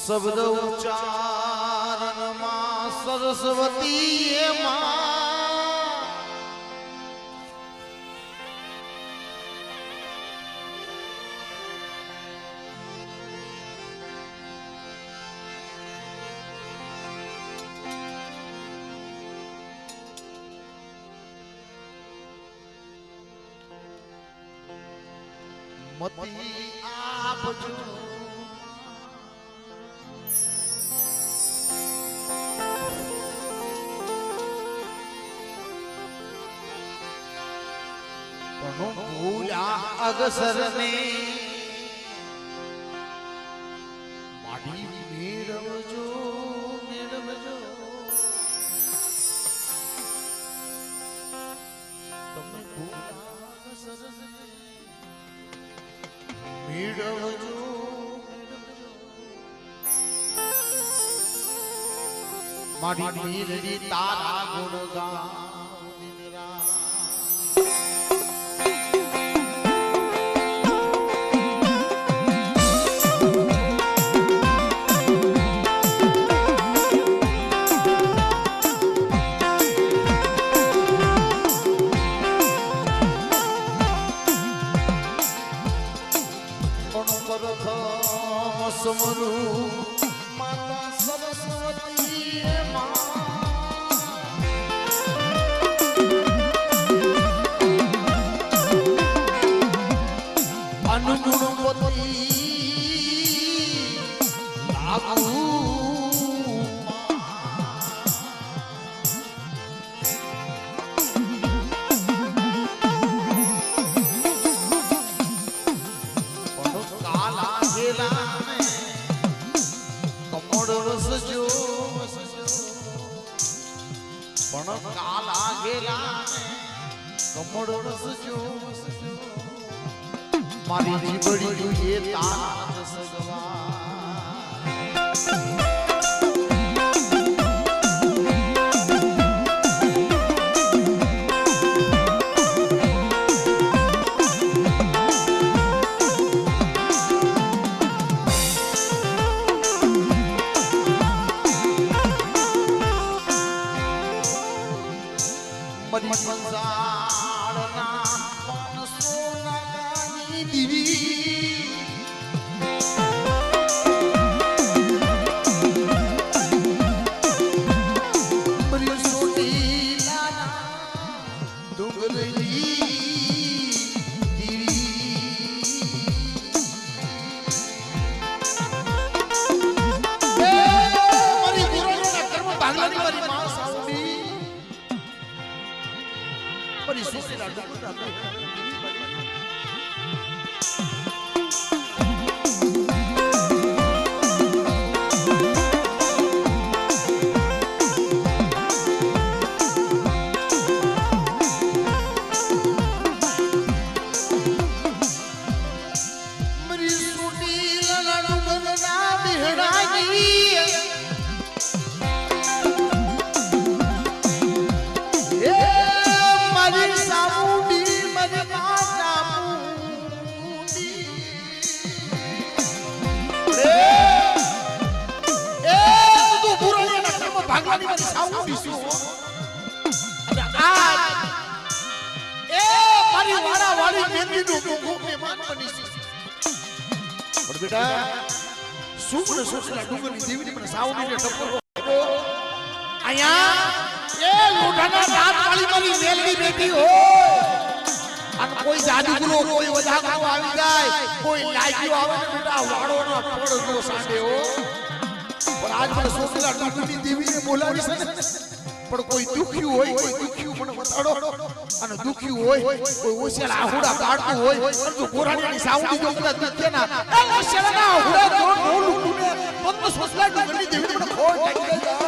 શબ્દ ઉચ્ચારણમાં સરસ્વતી એમાં મતી આપજો ભૂલા અગસર ને માડી મેળવજો મેળવજો તમે ભૂલા અગસર ને મેળવજો માડી મેળવી તારા ગુણગાન માતા સરસ્વતી અનુગુણપતિ લાગુ કાલા ગેલા પણ કાલા ગેલા કમળ રસજો મારી જીબડી જોઈએ તારા સગવા સંસારના સોનાની દીવી મરી સોટી લાના ડુંગરની કોઈ જાદુગરો કોઈ વજાગરો આવી જાય કોઈ લાગ્યો આવે ને બેટા વાળોનો પડ જો સાંડે હો પણ આજ મને સોસલા ડુંગરની દેવીને બોલાવી છે ને પણ કોઈ દુખ્યું હોય કોઈ દુખ્યું મને બતાડો અને દુખ્યું હોય કોઈ ઓશિયાળા આહુડા કાઢતું હોય પરંતુ ગોરાણીની સાઉન્ડી જો બધા દુખ્યાના એ ઓશિયાળાના આહુડા કોણ બોલું તુને પંદ સોસલા ડુંગરની દેવીને મને ખોટ લાગી જાય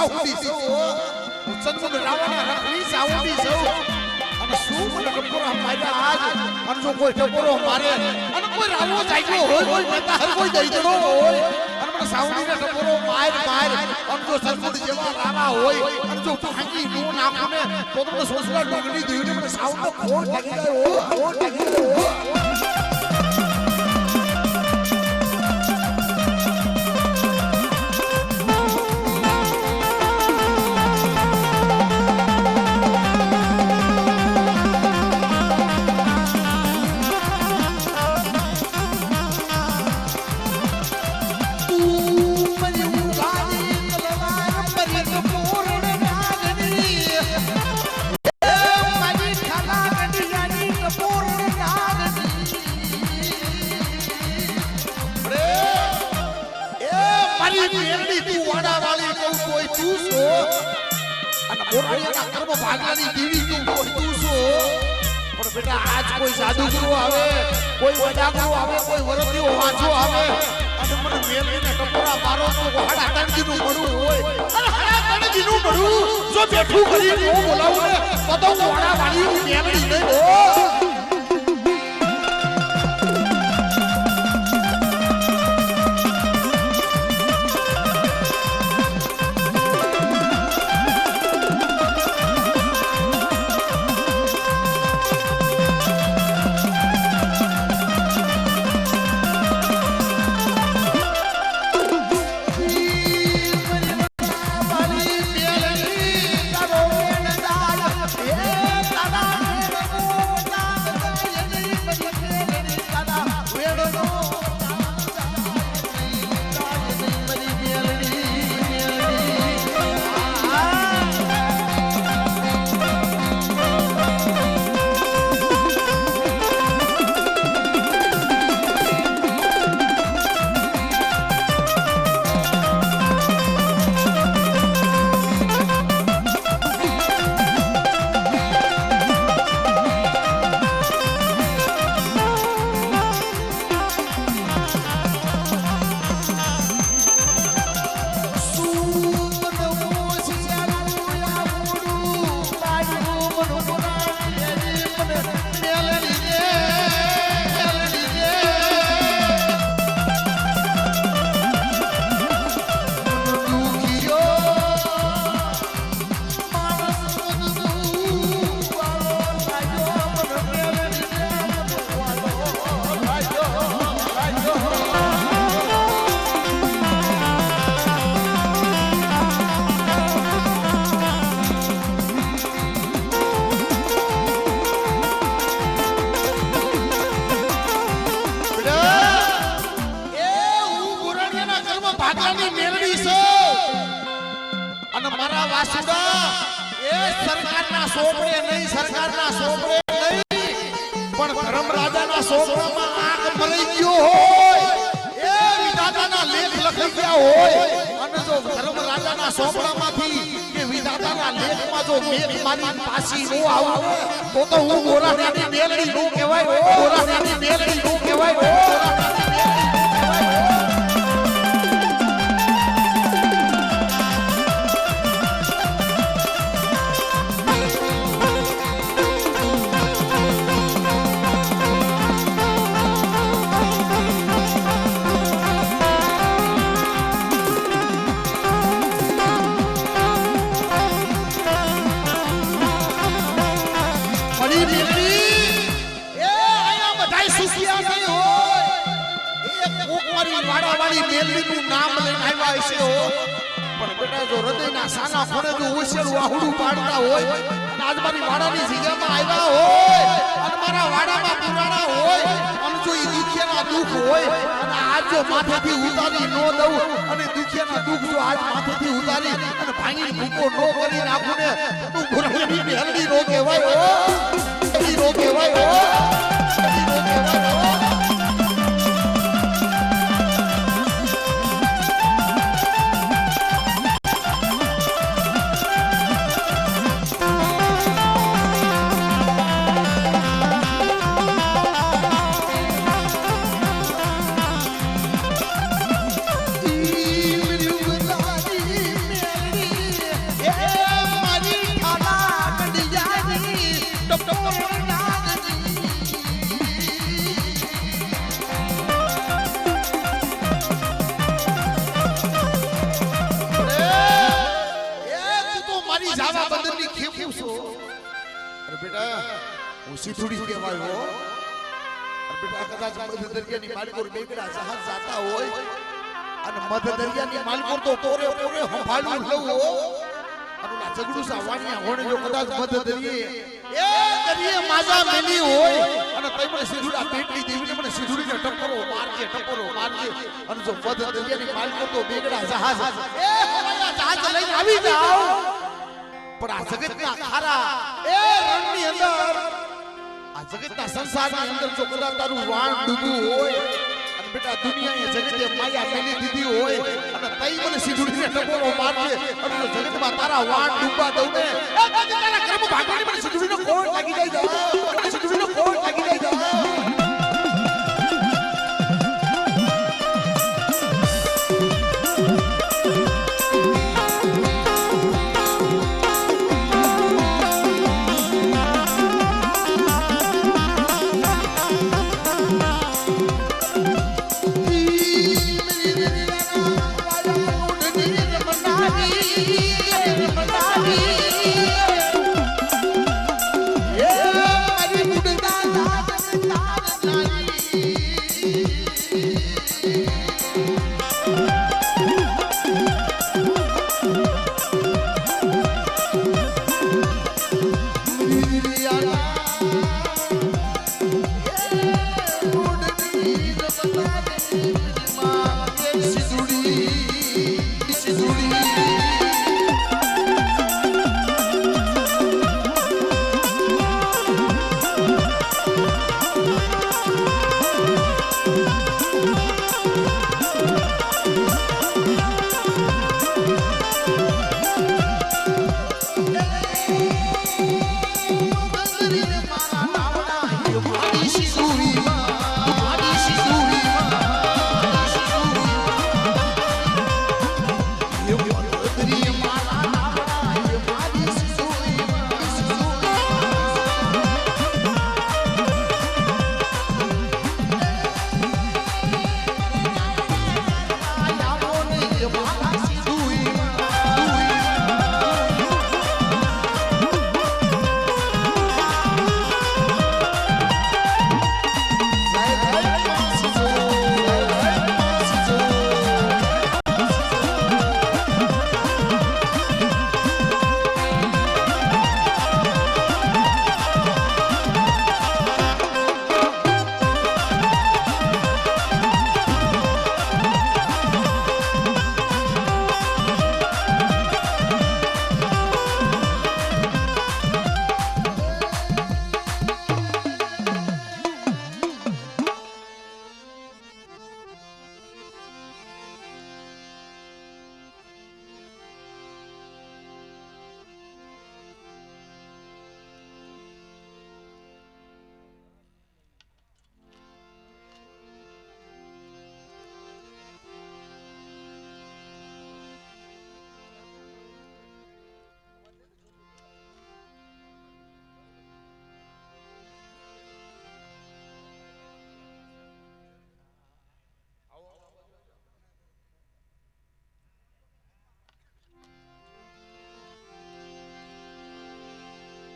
સાઉન્ડી સૌ ચંદન રાવણા રખડી સાઉન્ડી સૌ અને શું મને ટકોરા માર્યા આજ અને જો કોઈ ટકોરો મારે અને કોઈ રાવો જાગ્યો હોય કોઈ નેતા હર કોઈ દઈ દેનો હોય અને મને સાઉન્ડી ને ટકોરો માર અને જો ચંદન જેવા રાવા હોય અને જો ભાંગી નો નાખને તો તમને સોસલા ડોગડી દેવીને મને સાઉન્ડ ફોન લાગી ગયો ફોન લાગી ગયો ભાગલાની દેવી તું કોઈ છો પણ બેટા આજ કોઈ જાદુગરો આવે કોઈ વડાગરો આવે કોઈ વરદીઓ વાંચો આવે અને મને મેલીને ટકોરા મારો તો હાડા તણજીનું પડું હોય અને હાડા તણજીનું પડું જો બેઠું કરી હું બોલાવું ને તો હું વાડા વાળી મેલી નહીં હો સરકારના સોપડે નહીં પણ ધર્મ રાજાના સોપડામાં આંખ મરી ગયો હોય એ વિધાતાના લેખ લખી ગયા હોય અને જો ધર્મ રાજાના સોપડામાંથી કે વિધાતાના લેખમાં જો મેઘ મારી પાછી નો આવું તો હું ગોરાની મેલડી નો કહેવાય ગોરાની મેલડી નો કહેવાય નામ લઈને આવ્યા છે પણ બેટા જો હૃદયના સાના ખૂણે જો ઉછેરું આહુડું પાડતા હોય અને આજ મારી વાડાની જગ્યામાં આવ્યા હોય અને મારા વાડામાં પુરાણા હોય અને જો ઈ દુખિયાના દુખ હોય અને આજ જો માથેથી ઉતારી નો દઉં અને દુખિયાના દુખ જો આજ માથેથી ઉતારી અને ભાંગી ભૂકો નો કરી નાખું ને તું ગુરાની મેલડી નો કહેવાય નો કહેવાય બેટા હું સીધુડી કહેવાય હો બેટા કદાચ મધ દરિયાની માલકોર બેગડા જહાજ જાતા હોય અને મધ દરિયાની માલકોર તો પોરે પોરે સંભાળ્યું લઉં હો અને ઝઘડું સા વાણિયા હોણે જો કદાચ મધ દરિયે એ દરિયે માજા મેલી હોય અને તઈ મને સીધુડા પેટલી દેવીને મને સીધુડીને ટપરો મારજે અને જો મધ દરિયાની માલકોર તો બેગડા જહાજ એ હવાયા જહાજ લઈને આવી જાઓ પણ આ જગતના ખારા એ રણની અંદર આ જગતના સંસારની અંદર જો કદાચ તારું વાણ ડૂબું હોય અને બેટા દુનિયાએ જગતે માયા મેલી દીધી હોય અને તઈ મને સીધુડીને ટપોરો મારજે અને જગતમાં તારા વાણ ડૂબવા દઉં ને એ તારા કર્મ ભાગવાની મને સીધુડીનો કોણ લાગી જાય મને સીધુડીનો કોણ લાગી જાય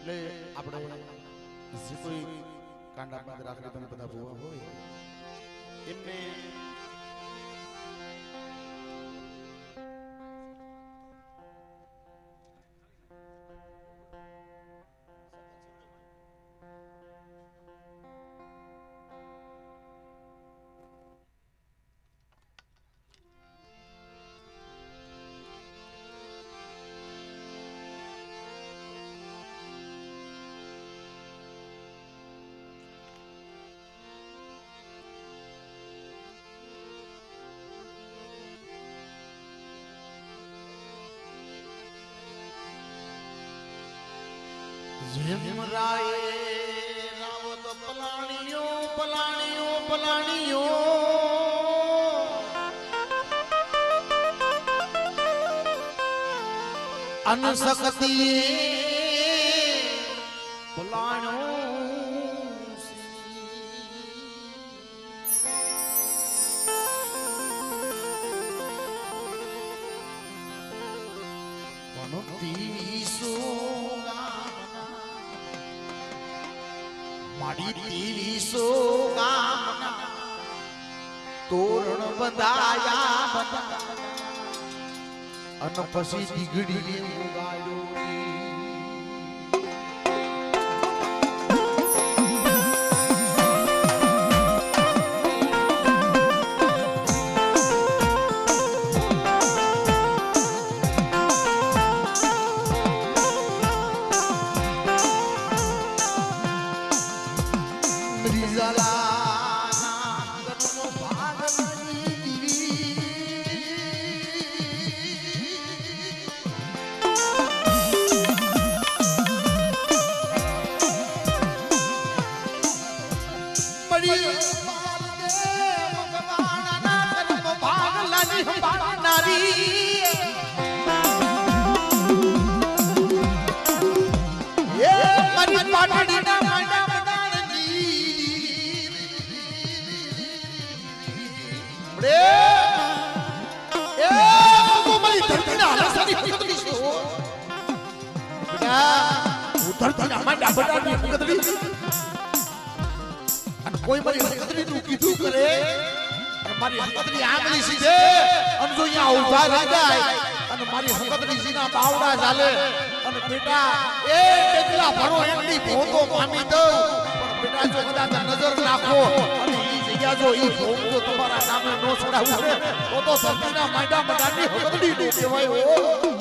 એટલે આપણે જે કોઈ કાંડામાં રાખડી પણ બધા ભૂવા હોય એમને રાયે રાવત પલાણીઓ પલાણીઓ પલાણીઓ અનસકતી પલાણો મારી ત્રીસો ગામના તોરણ બંધાયા અને પછી દીગડીને ઉગાડ્યો કોઈ મારી હકતરી નું કીધું કરે મારી હકતરી આંગળી સીધે અને જો અહીંયા ઊભા રહી જાય અને મારી હકતરી સીના બાવડા ચાલે અને બેટા એ કેટલા ભણો એમની ભોંતો પામી દઉં પણ બેટા જો કદાચ નજર નાખો અને ઈ જગ્યા જો ઈ ભોંગ જો તમારા નામે નો છોડાવું તો ધરતીના માંડા મંડાની હકતરી નું કહેવાય હો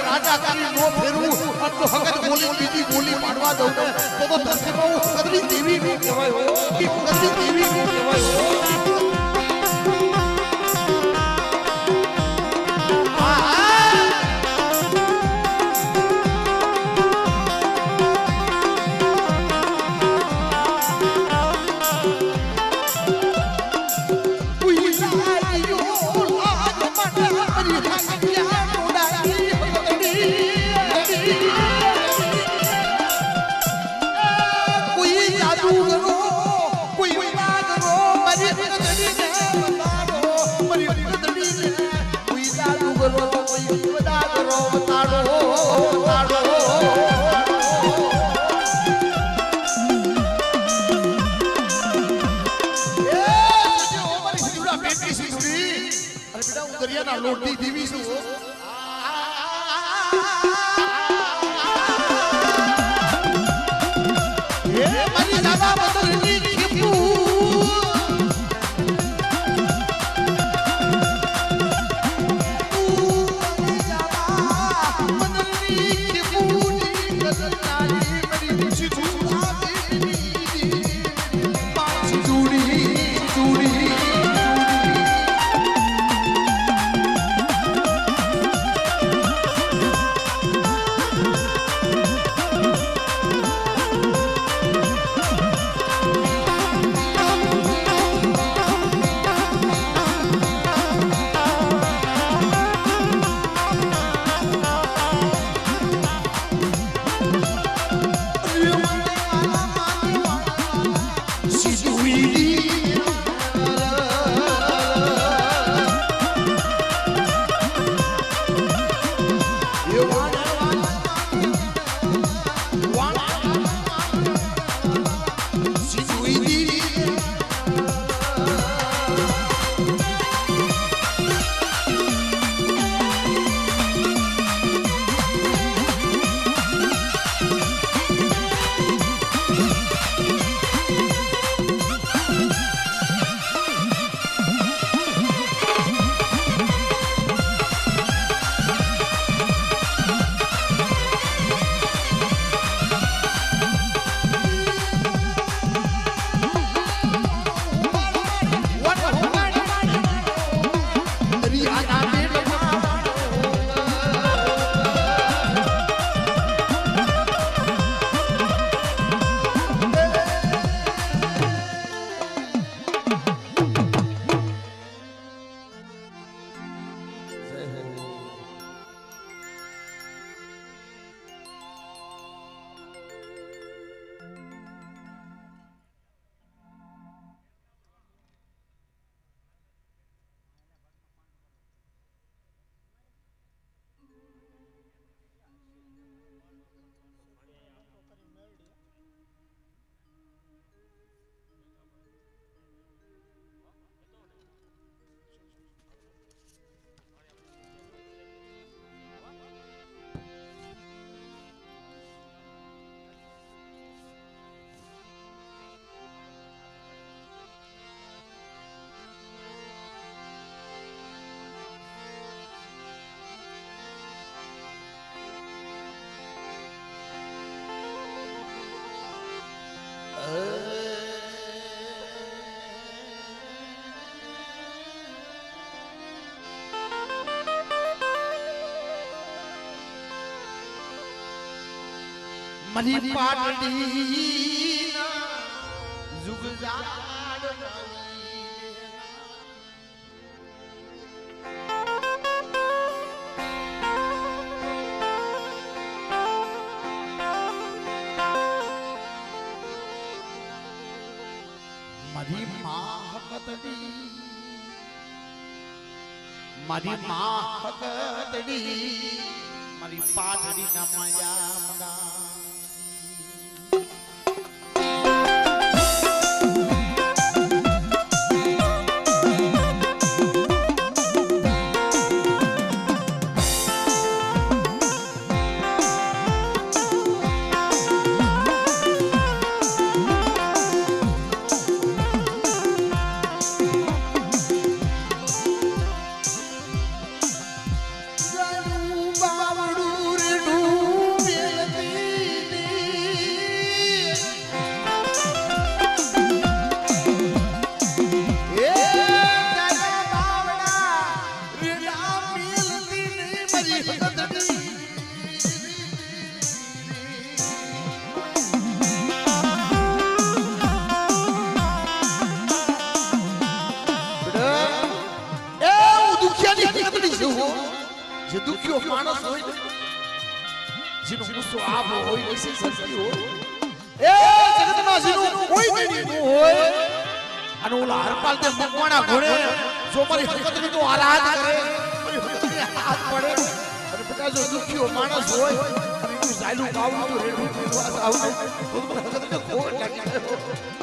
રાજા કરી નો ફેરવું અને જો હકત બોલી બીજી બોલી પાડવા દઉં તો ધરતીમાં હું કદરી દેવી નું કહેવાય હો કદરી દેવી નું કહેવાય હો લોટની દેવી છું એ મારી દાદા બદલની મરી પાટડી જુગ જાડ મારી માં હકતડી મારી માં હકતડી મારી પાટડી ના માયા મગા જે દુખ્યો માણસ હોય જેનો ગુસ્સો આવો હોય ને સંસ્કૃતિ હોય એ જગતમાં જેનું કોઈ નહીં હોય અને ઓલા હરપાલ તે મકવાણા ઘોડે જો મારી હકતની તો આરાધ કરે મારી હકતની હાથ પડે અને બેટા જો દુખ્યો માણસ હોય અને એનું ઝાયલું ગાવું તો રેડું વિશ્વાસ આવે તો મારી હકતને ખોટ લાગી જાય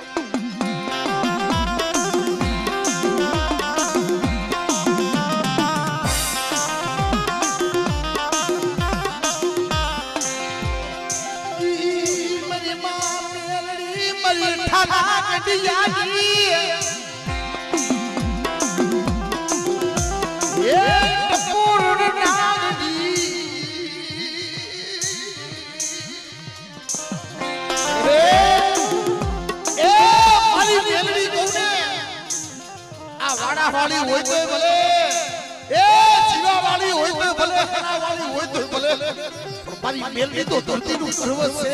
વાળી હોય તો ભલે એ જીવા વાળી હોય તો ભલે ખરા વાળી હોય તો ભલે પણ મારી મેલડી તો ધરતીનું સર્વ છે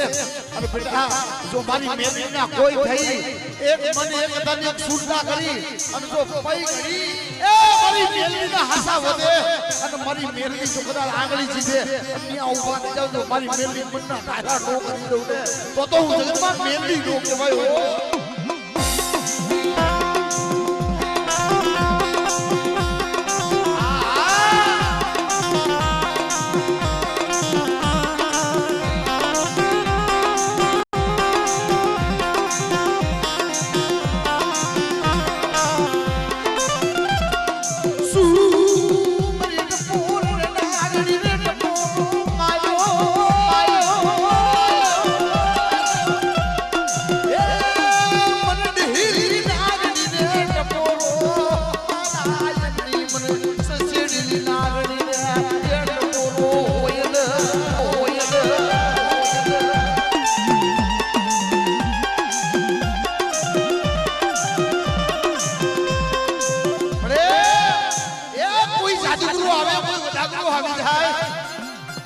અને બેટા જો મારી મેલડીના કોઈ થઈ એક મને એક તને છૂટના કરી અને જો પઈ ગઈ એ મારી મેલડીના હાસા વધે અને મારી મેલડી જો કદાચ આંગળી જીધે અહીંયા ઊભા થઈ જાવ તો મારી મેલડી મનના ટાઢા નો કરી દઉં ને તો હું જગતમાં મેલડી નો કહેવાય હો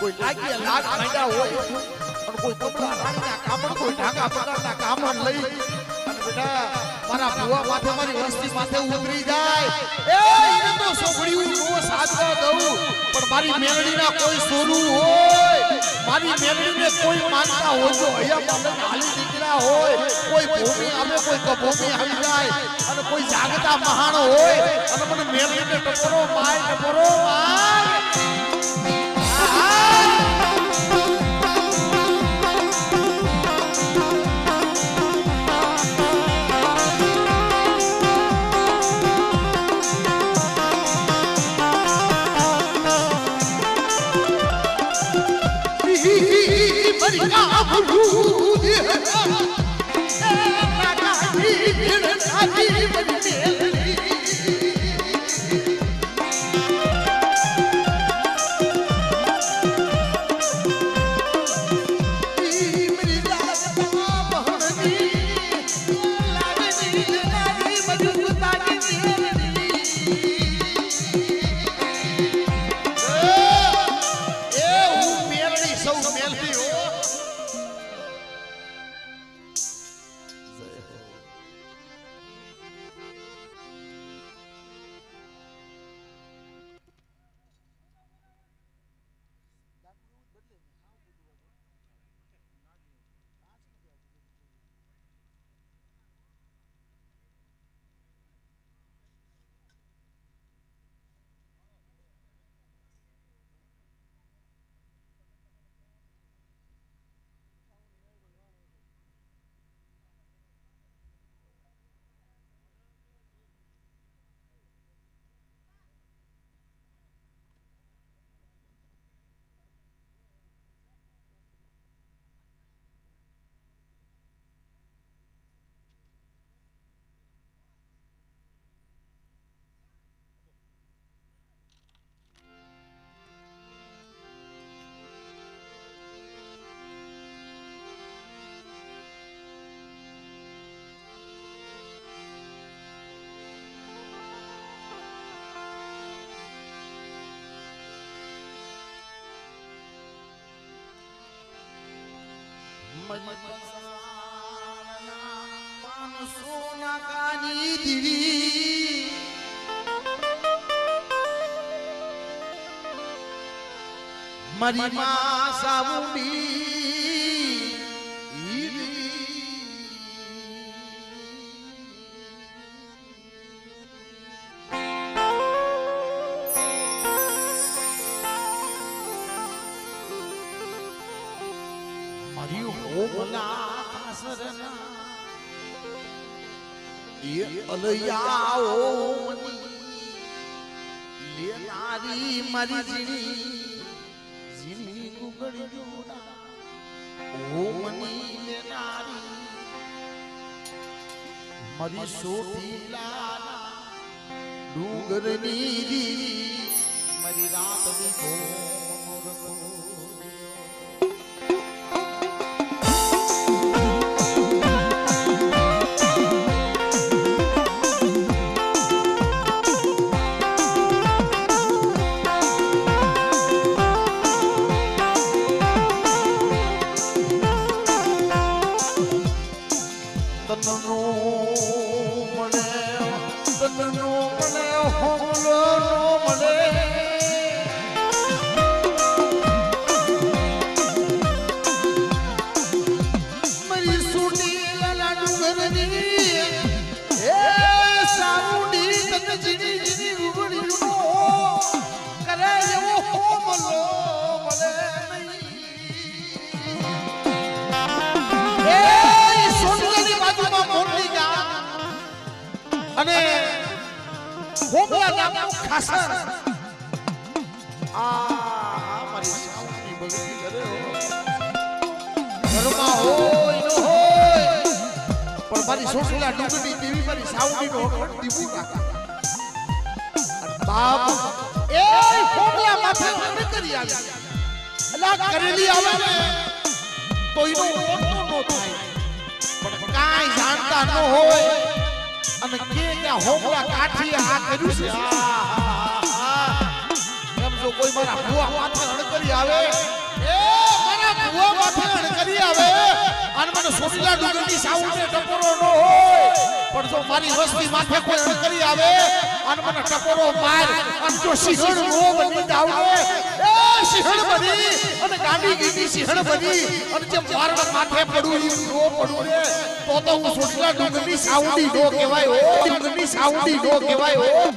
કોઈ લાગી લાગ માંડ્યા હોય અને કોઈ કપડા રાણીના કામણ કોઈ ઢાંગા પ્રકારના કામણ લઈ અને બેટા મારા ભુવા માથે મારી વસ્તી માથે ઉતરી જાય એ એને તો સોગડીયું નો સાધવા દઉં પણ મારી મેલડીના કોઈ સોનું હોય મારી મેલડીને કોઈ માનતા હોય તો અહીંયા મને હાલી દીકરા હોય કોઈ ભૂમિ આવે કોઈ કભૂમિ આવી જાય અને કોઈ જાગતા મહાણ હોય અને મને મેલડીને ટપરો માય સોના કાની દીવી મારી માં સાવુડી મારી હોમલા કાસરના એ અલયાઓ લેનારી મારી જીની ગુગળીઓના ઓ મની લેનારી મારી સોટીલા ડુંગરની દી મારી રાતની કોનો રખો અને હોમલા નામનું ખાસર આ મારી સાઉની બગડી કરે ઘરમાં હોય ન હોય પણ મારી સોસલા ડુંગરની દેવી મારી સાઉની નો હકણ દીવું રાખા બાપ એ હોમલા માથે ન કરી આવે અલા કરેલી આવે ને તો એનો ઓટો નો થાય પણ કાઈ જાણતા ન હોય અને કે હોમલા કાઠી આ કર્યું છે એમ જો કોઈ મારા ભુવા માથે અણકરી આવે એ મારા ભુવા માથે અણકરી આવે અને મને સોસલા ડુંગરની સાઉને ટકોરો ન હોય પણ જો મારી વસ્તી માથે કોઈ અણકરી આવે અને મને ટકોરો માર અને જો સિંહણ નો બની જાવે એ સિંહણ બની અને ગાડી ગીની સિંહણ બની અને જે મારા માથે પડું ઈ નો પડું રે તો હું સોસલા ડુંગરની સાઉડી નો કહેવાય હો ડુંગરની સાઉડી નો કહેવાય હો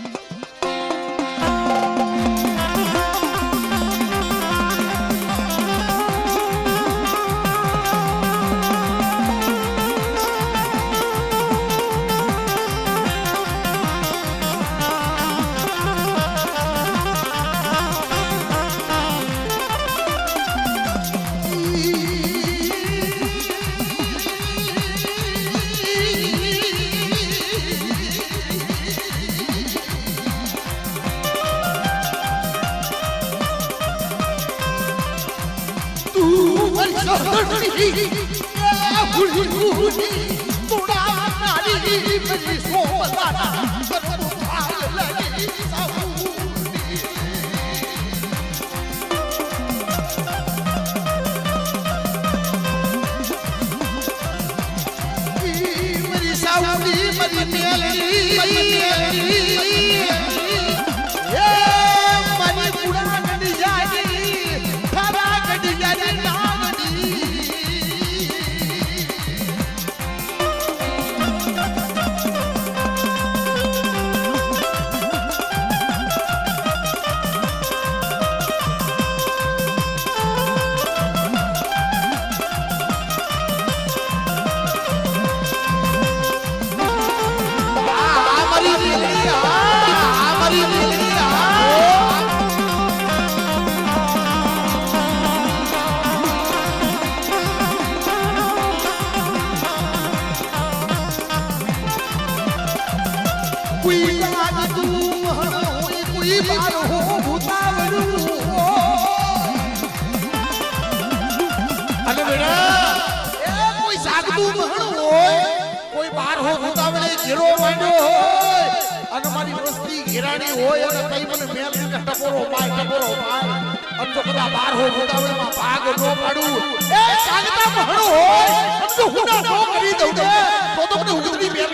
અને મારી વસ્તી ઘેરાણી હોય અને કઈ મને મેલ ટકોરો પાય છોકરા બાર હો ઉતાવળમાં ભાગ નો પાડું એ કાગતા મહણો હોય સમજો હુના નો કરી દઉં ને તો મને ઉગતની મેલ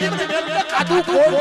કાદુ કોલ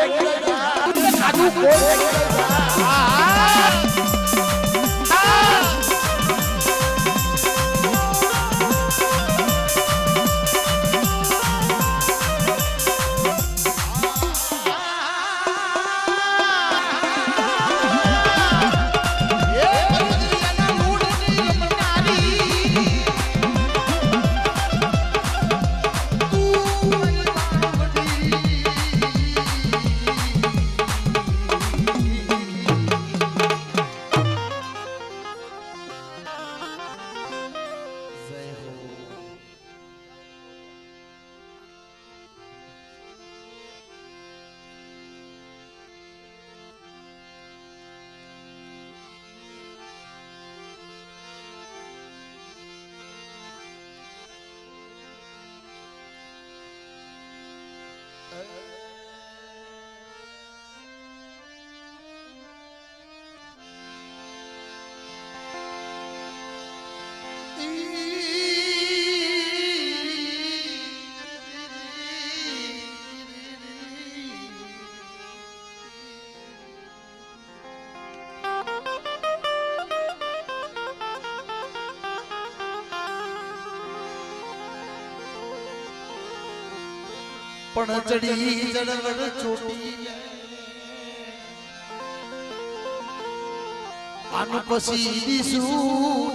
પણ ચડી જડવડ ચોટી આન પછી દીસું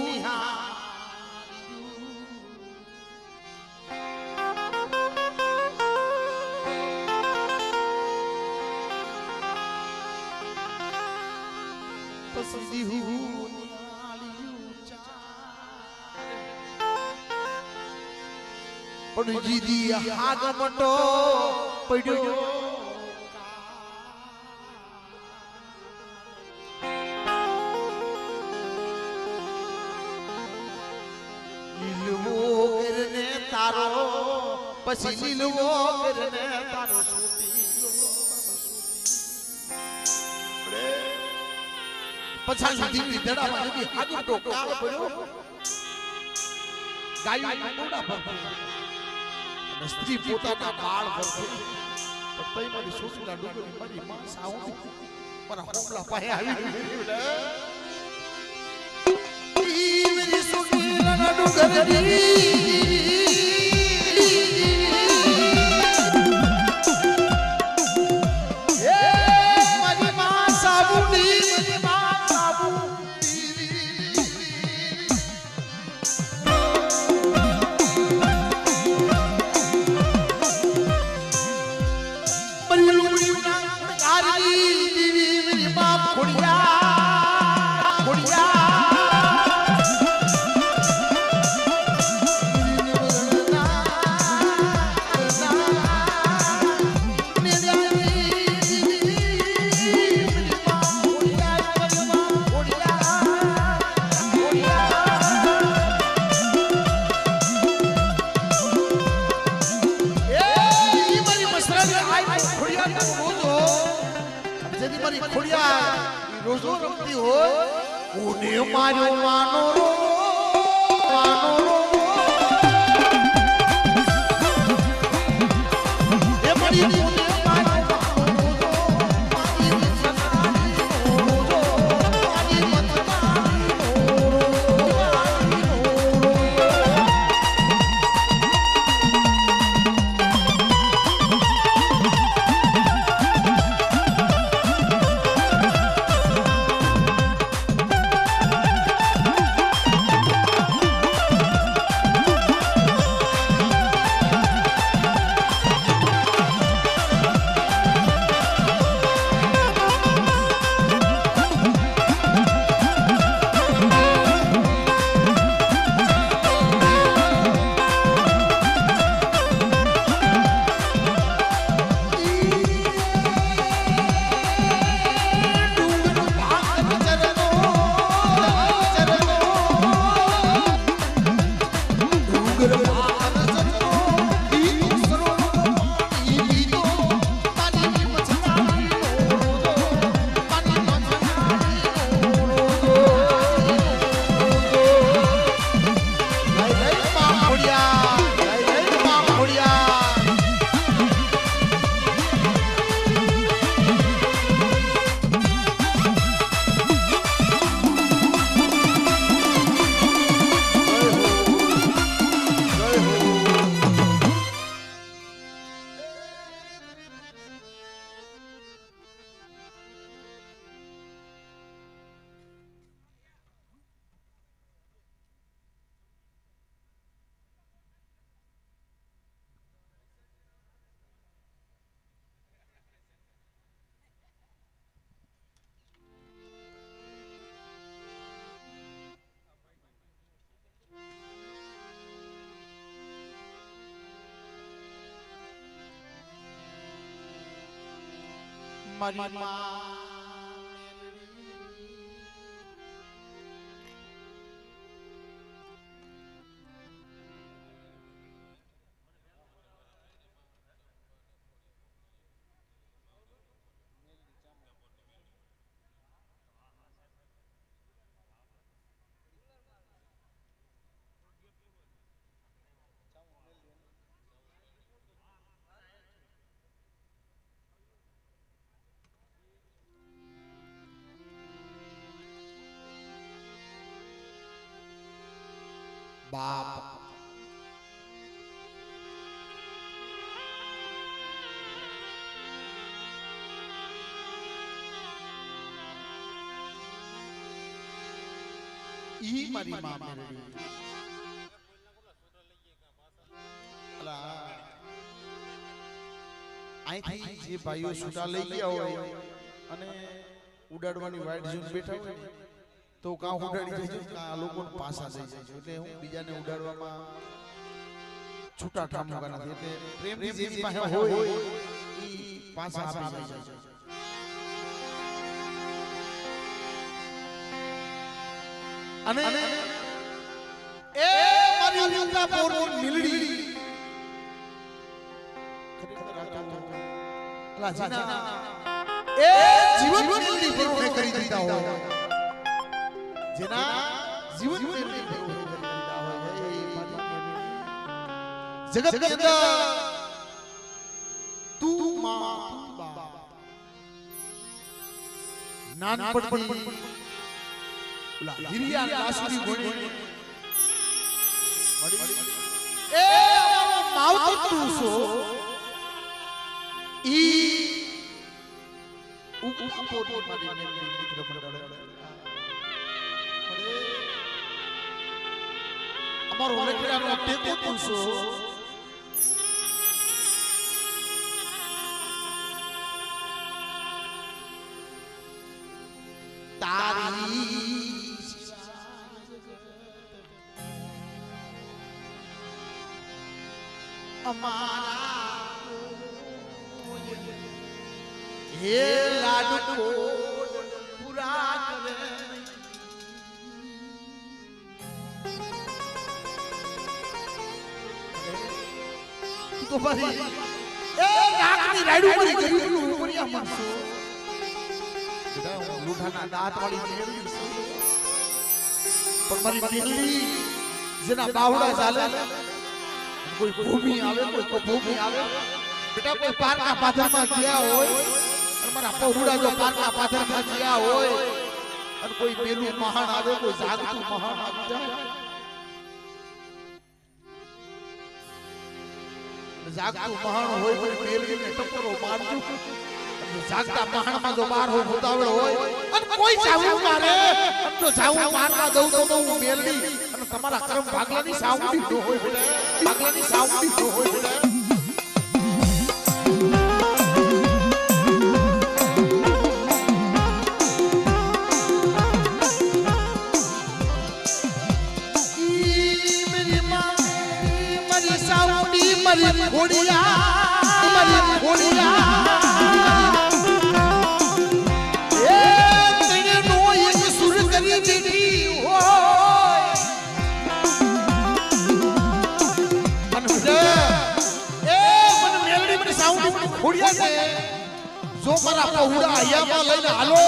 પછી દીહું પણ જીદી આગમટો પડ્યો લીલવો કરને તારો પછી લીલવો કરને તારો પછાડ સુધી વિધડામાં જતી આગમટો કાળ પડ્યો ગાયું મોડા ભરતી સ્ત્રી પોતાના બાળ ભરતી પણ તઈ મારી છોકરીના ડુંગરી મારી માં સાઉ મારા હોમલા પાસે આવી મેરી છોકરીના ડુંગરી રોજો રમતી હોય કોને માર્યો વાનરો વાનરો એ મારી કોને માર્યો વાનરો મારી મતનારી રોજો મારી મતનારી મારી માં બાપ ઈ મારી માં મેરડી અહીંથી જે ભાઈઓ છૂટા લઈ ગયા હોય અને ઉડાડવાની વાઈટ જોઈને બેઠા હોય તો કાં ઉડાડી જજો કાં લોકોને પાછા થઈ જજો એટલે હું બીજાને ઉડાડવામાં છૂટા ઠામુકા નથી એટલે પ્રેમથી જેની પાસે હોય ઈ પાછા આપી જજો અને એ મારી ઉંગા પોરની મિલડી ખરેખર આ તો અલા જીના એ જીવન મિલડી પરોણે કરી દીધા હોય જેના જીવન મિલડી પરોણે કરી દીધા હોય એ જગત ની અંદર તું માં બા નાનપણથી ઓલા હિરિયા લાસુડી ગોણી મળી એ અમારો માવતર તું છો ઈ ઉપપોટ મારી મિત્ર મંડળ અમારો લેખડાનો ટેકો તું છો તારી અમારા હે લાડકો પૂરા કરે તો ભાઈ એ નાકની રાડુ પડી ગયું ઉપરિયા મારસો બેટા હું લૂઠાના દાંત વાળી મેળવી પણ મારી દિલ્હી જેના બાવડા ચાલે કોઈ ભૂમિ આવે કોઈ ભૂમિ આવે બેટા કોઈ પારના પાથરમાં ગયા હોય અને મારા પહોળા જો પારના પાથરમાં ગયા હોય અને કોઈ મેલું મહાન આવે કોઈ જાગતું મહાન આવી જાય જાગતું મહાન હોય પણ મેલવીને ટપરો મારજો જાગતા મહાનમાં જો બાર હોય ઉતાવળ હોય અને કોઈ જાવું મારે તો જાવું મારવા દઉં તો હું મેલવી અને તમારા કર્મ ભાગલાની સાવડી ન હોય બેટા ભાગલાની સાવડી ન હોય બેટા મરી ઘોડિયા એ તને નો એક સુર કરી દીધી હોય અને એ મને મેલડી મને સાઉન્ડ ઘોડિયા છે જો મારા પહોળા આયામાં લઈને હાલો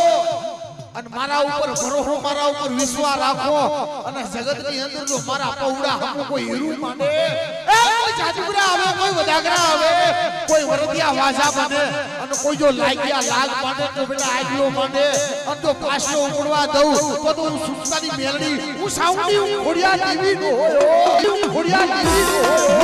અને મારા ઉપર ભરોસો મારા ઉપર વિશ્વાસ રાખો અને જગતની અંદર જો મારા પહોળા હમો કોઈ હીરું માંડે એ કોઈ જાદુગરા આવે કોઈ વદાગરા આવે કોઈ વરદિયા વાજા બને અને કોઈ જો લાગ્યા લાગ માંડે તો બેટા આગલો માંડે અને તો પાછો ઉડવા દઉં તો હું સુસ્તાની મેલડી હું સાઉન્ડી હું ઘોડિયા ટીવી નો હોય ઘોડિયા ટીવી નો હોય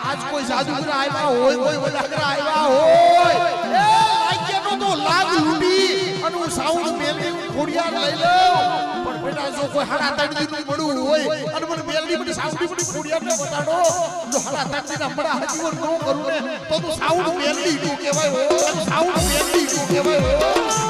આજ કોઈ જાદુગર આવ્યા હોય કોઈ વડાકરા આવ્યા હોય એ લાગ્યાનો તો લાગ લૂટી અને હું સાઉન્ડ મેલડી ખોડિયાર લઈ લઉં પણ બેટા જો કોઈ હાડા તાડી મળું હોય અને મને મેલડી મને સાઉન્ડ મને ખોડિયાર ને બતાડો જો હાડા તાડી ના મડા હજીવર નો કરું ને તો તું સાઉન્ડ મેલડી નું કહેવાય હો સાઉન્ડ મેલડી નું કહેવાય હો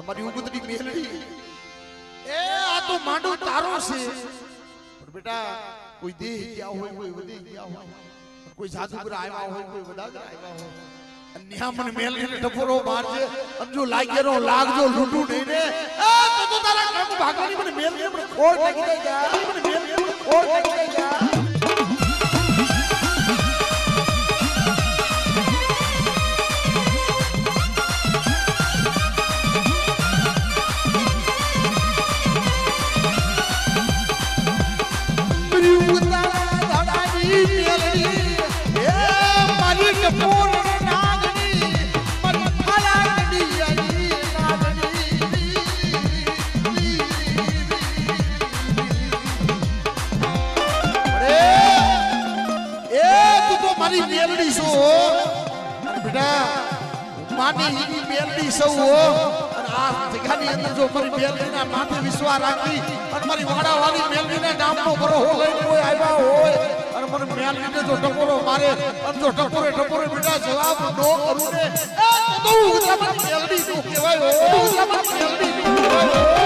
મારી ઉગતની મેલડી એ આ તો માંડો તારો છે પણ બેટા કોઈ દેહ ગયા હોય કોઈ વધી ગયા હોય કોઈ જાદુગર આવ્યા હોય કોઈ વડાગર આવ્યા હોય અન્યા મને મેલડીને ટપોરો મારજે અને જો લાગ્યાનો લાગજો લૂટું નહીં ને તો તારા કામ ભાગવાની મને મેલડી મને ખોડ લાગી જાય મને મેલડી મને ખોડ લાગી જાય માથે વિશ્વાસ રાખી અને મારી વાડાવાળી મેલડીના નામનો ભરોસો લઈને કોઈ આવ્યા હોય અને મને મેલડીને જો ટકોરો મારે અને જો ટકોરે બેટા જવાબ નો કરું ને તો મેલડી નું કહેવાય મેલડી નું કહેવાય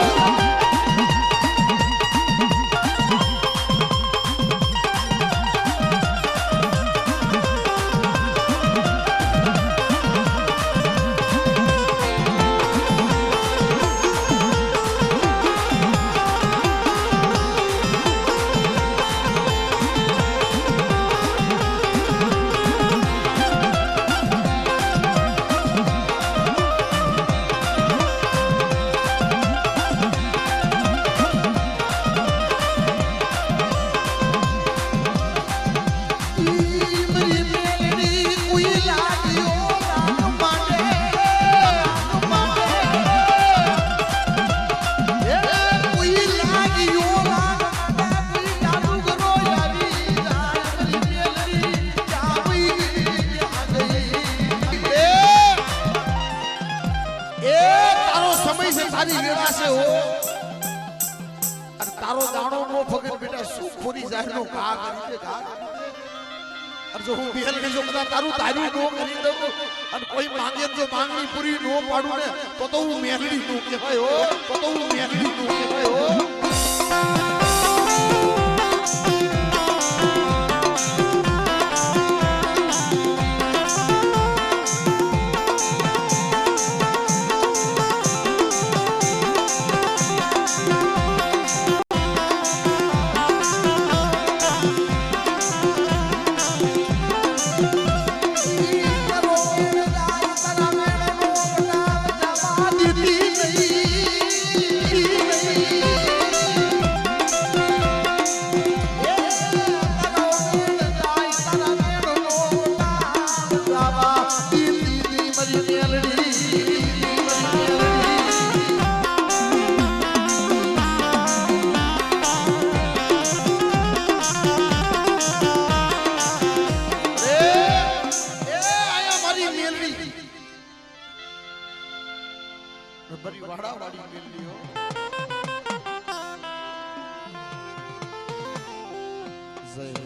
તારી વેળા છે હો અને તારો દાણો નો ફગર બેટા શું ખોરી જાય નો ઘા કરી દે ઘા અને જો હું બેલ કે જો કદા તારું તારી નો કરી દઉં અને કોઈ માંગે જો માંગણી પૂરી નો પાડું ને તો હું મેલડી નો કહેવાય હો તો હું મેલડી નો કહેવાય હો જય